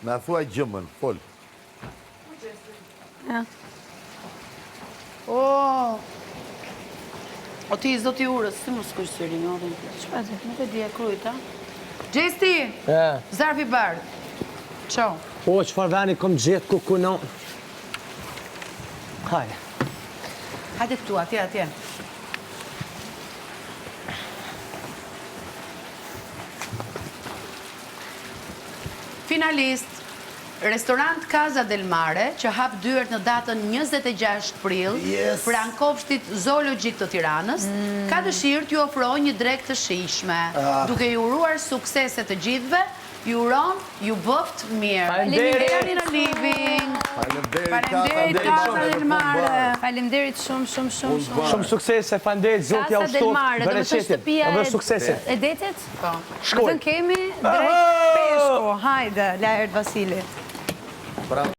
Na thua gjëmën, fol. O ti zoti urës, si më s'kush syri në odin? Shpati, nuk e dhja krujta. Gjesti, zarfi bardh. Qo. O, qëfar veni kom gjithë kukunon. Hajde. Hajde këtu, atje. Finalist, restorant Casa del Mare, që hap dyert në datën 26 prill, pranë kopshtit zoologjik të Tiranës, ka dëshirë t'ju ofroj një drekë të shijshme, duke ju uruar suksese të gjithëve, ju uron, ju bëft mirë. Faleminderit në living. Faleminderit Casa del Mare. Faleminderit shumë. Shumë suksese, faleminderit zotja Casa del Mare, do të thënë shtëpia e detit? Po. Shkoj. Kemi drejt peshku, hajde, Lajert Vasili. Bravo.